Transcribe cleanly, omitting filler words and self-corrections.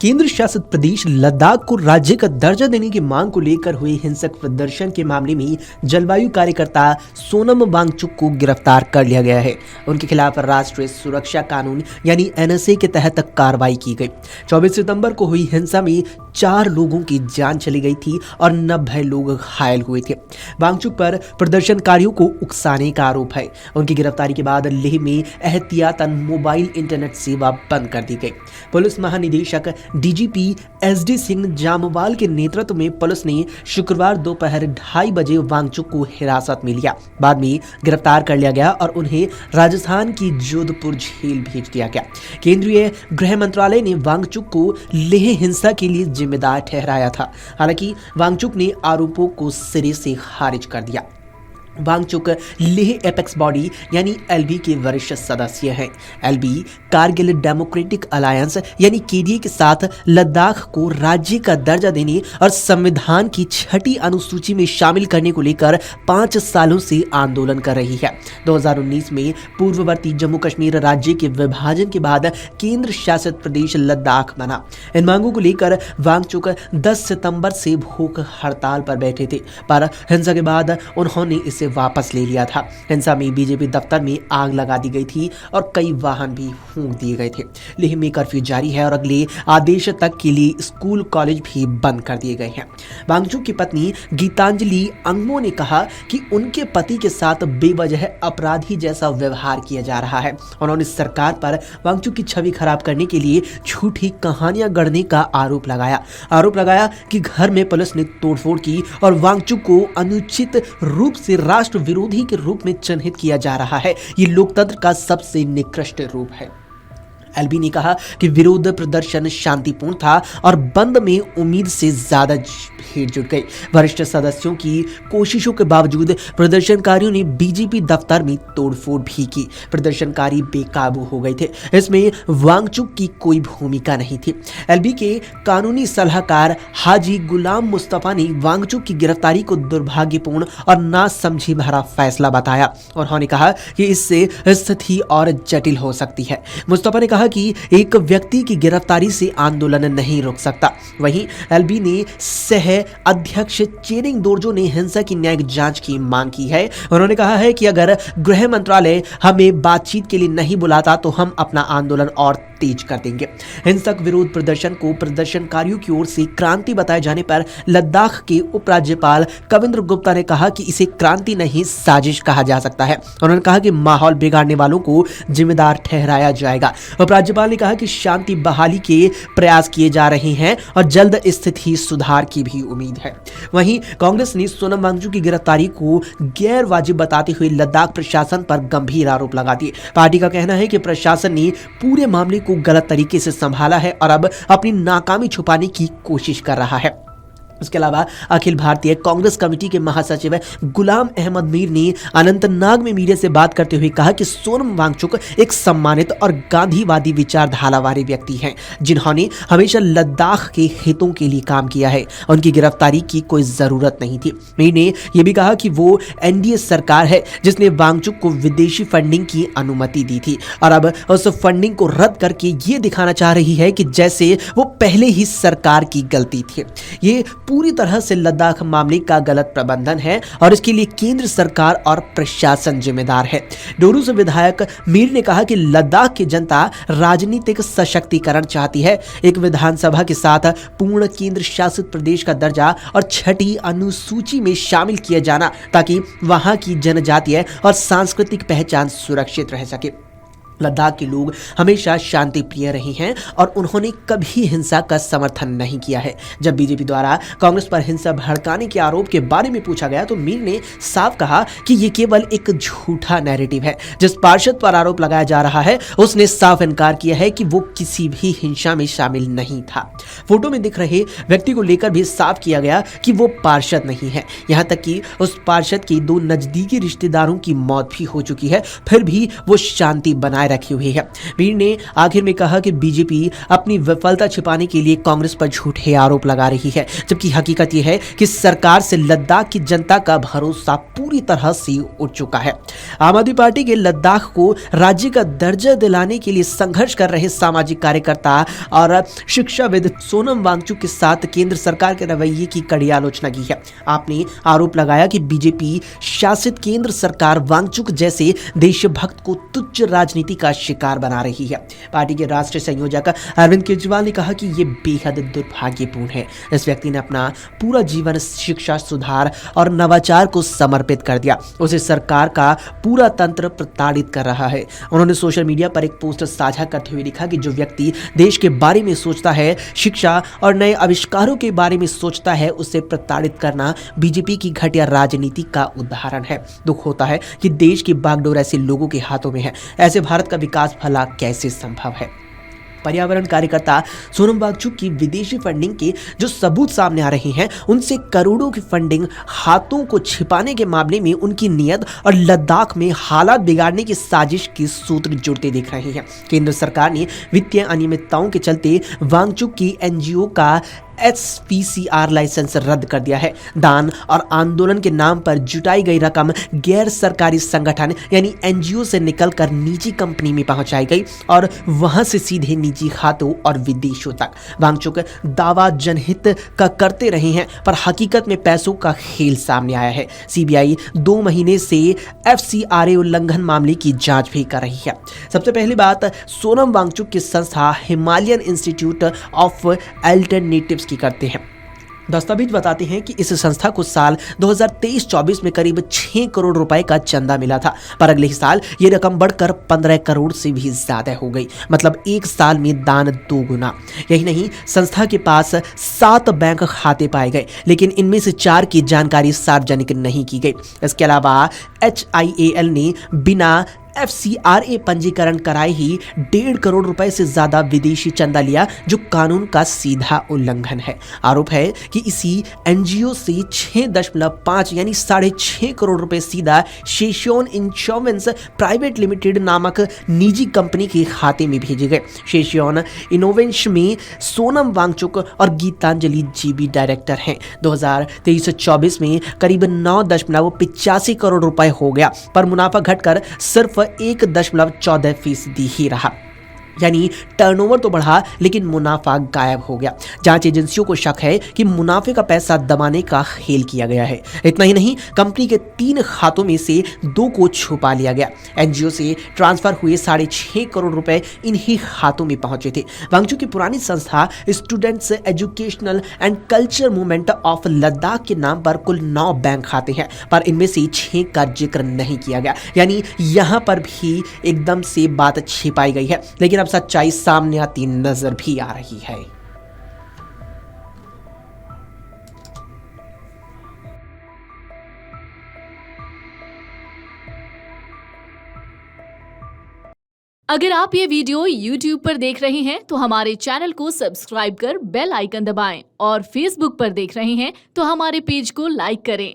केंद्र शासित प्रदेश लद्दाख को राज्य का दर्जा देने की मांग को लेकर हुए हिंसक प्रदर्शन के मामले में जलवायु कार्यकर्ता सोनम वांगचुक को गिरफ्तार कर लिया गया है। उनके खिलाफ राष्ट्रीय सुरक्षा कानून यानी एनएसए के तहत कार्रवाई की गई। 24 सितंबर को हुई हिंसा में 4 लोगों की जान चली गई थी और 90 लोग घायल हुए थे। वांगचुक पर प्रदर्शनकारियों को उकसाने का आरोप है। उनकी गिरफ्तारी के बाद लेह में एहतियातन मोबाइल इंटरनेट सेवा बंद कर दी गई। पुलिस महानिदेशक डीजीपी एसडी सिंह जामवाल के नेतृत्व में पुलिस ने शुक्रवार दोपहर 2:30 बजे वांगचुक को हिरासत में लिया। बाद में गिरफ्तार कर लिया गया और उन्हें राजस्थान की जोधपुर जेल भेज दिया गया। केंद्रीय गृह मंत्रालय ने वांगचुक को लेह हिंसा के लिए जिम्मेदार ठहराया था। हालांकि वांगचुक ने आरोपों को सिरे से खारिज कर दिया। वांगचुक लेह एपेक्स बॉडी यानी एलबी के वरिष्ठ सदस्य हैं। एलबी कारगिल डेमोक्रेटिक अलायंस यानी केडीए के साथ लद्दाख को राज्य का दर्जा देने और संविधान की 6ठी अनुसूची में शामिल करने को लेकर 5 सालों से आंदोलन कर रही है। 2019 में पूर्ववर्ती जम्मू कश्मीर राज्य के विभाजन के बाद केंद्र शासित प्रदेश लद्दाख बना। इन मांगों को लेकर वांगचुक 10 सितंबर से भूख हड़ताल पर बैठे थे, पर हिंसा के बाद उन्होंने इसे वापस ले लिया था। हिंसा में बीजेपी दफ्तर में आग लगा दी गई थी और कई वाहन भी फूंक दिए गए थे। लेह में कर्फ्यू जारी है और अगले आदेश तक के लिए स्कूल कॉलेज भी बंद कर दिए गए हैं। वांगचुक की पत्नी गीतांजलि अंगमो ने कहा कि उनके पति के साथ बेवजह अपराधी जैसा व्यवहार किया जा रहा है। उन्होंने सरकार पर वांगचुक की छवि खराब करने के लिए झूठी कहानियां गढ़ने का आरोप लगाया कि घर में पुलिस ने तोड़फोड़ की और वांगचुक को अनुचित रूप से राष्ट्र विरोधी के रूप में चिन्हित किया जा रहा है। ये लोकतंत्र का सबसे निकृष्ट रूप है। एलबी ने कहा कि विरोध प्रदर्शन शांतिपूर्ण था और बंद में उम्मीद से ज्यादा भीड़ जुट गई। वरिष्ठ सदस्यों की कोशिशों के बावजूद प्रदर्शनकारियों ने बीजेपी दफ्तर में तोड़फोड़ भी की। प्रदर्शनकारी बेकाबू हो गए थे। इसमें वांगचुक की कोई भूमिका नहीं थी। एलबी के कानूनी सलाहकार हाजी गुलाम मुस्तफा ने वांगचुक की गिरफ्तारी को दुर्भाग्यपूर्ण और नासमझी भरा फैसला बताया। उन्होंने कहा कि इससे स्थिति और जटिल हो सकती है। मुस्तफा ने कहा कि एक व्यक्ति की गिरफ्तारी से आंदोलन नहीं रुक सकता। वहीं एलबी ने सह अध्यक्ष चेरिंग दोरजो ने हिंसा की न्यायिक जांच की मांग की है। उन्होंने कहा है कि अगर गृह मंत्रालय हमें बातचीत के लिए नहीं बुलाता तो हम अपना आंदोलन और तेज कर देंगे। हिंसक विरोध प्रदर्शन को प्रदर्शनकारियों की ओर से क्रांति बताए जाने पर लद्दाख के उपराज्यपाल कविंद्र गुप्ता ने कहा कि इसे क्रांति नहीं साजिश कहा जा सकता है। उन्होंने कहा कि माहौल बिगाड़ने वालों को जिम्मेदार ठहराया जाएगा। उपराज्यपाल ने कहा कि शांति बहाली के प्रयास किए जा रहे हैं और जल्द स्थिति सुधार की भी उम्मीद है। वहीं कांग्रेस ने सोनम वांगचुक की गिरफ्तारी को गैर वाजिब बताते हुए लद्दाख प्रशासन पर गंभीर आरोप लगा दिए। पार्टी का कहना है कि प्रशासन ने पूरे मामले को गलत तरीके से संभाला है और अब अपनी नाकामी छुपाने की कोशिश कर रहा है। इसके अलावा अखिल भारतीय कांग्रेस कमेटी के महासचिव गुलाम अहमद मीर ने अनंतनाग में मीडिया से बात करते हुए कहा कि सोनम वांगचुक एक सम्मानित और गांधीवादी विचारधारा वाले व्यक्ति हैं, जिन्होंने हमेशा लद्दाख के हितों के लिए काम किया है। उनकी गिरफ्तारी की कोई जरूरत नहीं थी। मीर ने यह भी कहा कि वो एनडीए सरकार है जिसने वांगचुक को विदेशी फंडिंग की अनुमति दी थी और अब उस फंडिंग को रद्द करके ये दिखाना चाह रही है कि जैसे वो पहले ही सरकार की गलती थी। ये पूरी तरह से लद्दाख मामले का गलत प्रबंधन है और इसके लिए केंद्र सरकार और प्रशासन जिम्मेदार है। डोरू से विधायक मीर ने कहा कि लद्दाख की जनता राजनीतिक सशक्तिकरण चाहती है, एक विधानसभा के साथ पूर्ण केंद्र शासित प्रदेश का दर्जा और 6ठी अनुसूची में शामिल किया जाना, ताकि वहां की जनजातीय और सांस्कृतिक पहचान सुरक्षित रह सके। लद्दाख के लोग हमेशा शांति प्रिय रहे हैं और उन्होंने कभी हिंसा का समर्थन नहीं किया है। जब बीजेपी द्वारा कांग्रेस पर हिंसा भड़काने के आरोप के बारे में पूछा गया तो मीर ने साफ कहा कि ये केवल एक झूठा नैरेटिव है। जिस पार्षद पर आरोप लगाया जा रहा है उसने साफ इनकार किया है कि वो किसी भी हिंसा में शामिल नहीं था। फोटो में दिख रहे व्यक्ति को लेकर भी साफ किया गया कि वो पार्षद नहीं है। यहाँ तक कि उस पार्षद के 2 नजदीकी रिश्तेदारों की मौत भी हो चुकी है, फिर भी वो शांति बनाए आशाएं रखी हुई है। भीड़ ने आखिर में कहा कि बीजेपी अपनी विफलता छिपाने के लिए कांग्रेस पर झूठे आरोप लगा रही है, जबकि हकीकत यह है कि सरकार से लद्दाख की जनता का भरोसा पूरी तरह से उठ चुका है। आम आदमी पार्टी के लद्दाख को राज्य का दर्जा दिलाने के लिए संघर्ष कर रहे सामाजिक कार्यकर्ता और शिक्षाविद सोनम वांगचुक के साथ केंद्र सरकार के रवैये की कड़ी आलोचना की है। आपने आरोप लगाया कि बीजेपी शासित केंद्र सरकार वांगचुक जैसे देशभक्त को तुच्छ राजनीति का शिकार बना रही है। पार्टी के राष्ट्रीय संयोजक अरविंद केजरीवाल ने कहा कि यह बेहद दुर्भाग्यपूर्ण है। इस व्यक्ति ने अपना पूरा जीवन शिक्षा, सुधार और नवाचार को समर्पित कर दिया। उसे सरकार का पूरा तंत्र प्रताड़ित कर रहा है। उन्होंने सोशल मीडिया पर एक पोस्टर साझा करते हुए लिखा कि जो व्यक्ति देश के बारे में सोचता है, शिक्षा और नए आविष्कारों के बारे में सोचता है, उसे प्रताड़ित करना बीजेपी की घटिया राजनीति का उदाहरण है। दुख होता है कि देश की बागडोर ऐसे लोगों के हाथों में है। ऐसे भारत का विकास भला कैसे संभव है। पर्यावरण कार्यकर्ता सोनम वांगचुक की विदेशी फंडिंग के जो सबूत सामने आ रहे हैं, उनसे करोड़ों की फंडिंग हाथों को छिपाने के मामले में उनकी नीयत और लद्दाख में हालात बिगाड़ने की साजिश के सूत्र जुड़ते दिख रहे हैं। केंद्र सरकार ने वित्तीय अनियमितताओं के चलते वांगचुक की एनजीओ का SPCR लाइसेंस रद्द कर दिया है। दान और आंदोलन के नाम पर जुटाई गई रकम गैर सरकारी संगठन यानी एनजीओ से निकलकर निजी कंपनी में पहुंचाई गई और वहां से सीधे निजी खातों और विदेशों तक। वांगचुक दावा जनहित का करते रहे हैं, पर हकीकत में पैसों का खेल सामने आया है। सीबीआई 2 महीने से FCRA उल्लंघन मामले की जांच भी कर रही है। सबसे पहली बात सोनम वांगचुक की संस्था हिमालयन इंस्टीट्यूट ऑफ अल्टरनेटिव्स की करते हैं। दस्तावेज बताते हैं कि इस संस्था को साल 2023-24 में करीब 6 करोड़ रुपए का चंदा मिला था, पर अगले साल ये रकम बढ़कर 15 करोड़ से भी ज्यादा हो गई। मतलब एक साल में दान 2 गुना। यही नहीं, संस्था के पास 7 बैंक खाते पाए गए, लेकिन इनमें से 4 की जानकारी सार्वजनिक नहीं की गई। इसके अलावा HIAL ने बिना FCRA पंजीकरण कराए ही 1.5 करोड़ रुपए से ज्यादा विदेशी चंदा लिया, जो कानून का सीधा उल्लंघन है। आरोप है कि इसी एनजीओ से 6.5 यानी 6.5 करोड़ रुपए सीधा शेशियोन इंश्योरेंस प्राइवेट लिमिटेड नामक निजी कंपनी के खाते में भेजे गए। शेशियोन इनोवेशन में सोनम वांगचुक और गीतांजलि जीबी डायरेक्टर हैं। 2023-24 में करीब 9.85 करोड़ रुपए हो गया, पर मुनाफा घटकर सिर्फ 1.14% ही रहा। यानी टर्नओवर तो बढ़ा, लेकिन मुनाफा गायब हो गया। जांच एजेंसियों को शक है कि मुनाफे का पैसा दबाने का खेल किया गया है। इतना ही नहीं, कंपनी के 3 खातों में से 2 को छुपा लिया गया। एनजीओ से ट्रांसफर हुए 6.5 करोड़ रुपए इन्हीं खातों में पहुंचे थे। वांगचुक की पुरानी संस्था students educational and culture movement of Ladakh के नाम पर कुल 9 बैंक खाते हैं, पर इनमें से 6 का जिक्र नहीं किया गया। यानी यहां पर भी एकदम से बात छिपाई गई है, लेकिन सच्चाई सामने आती नजर भी आ रही है। अगर आप ये वीडियो YouTube पर देख रहे हैं तो हमारे चैनल को सब्सक्राइब कर बेल आइकन दबाएं और Facebook पर देख रहे हैं तो हमारे पेज को लाइक करें।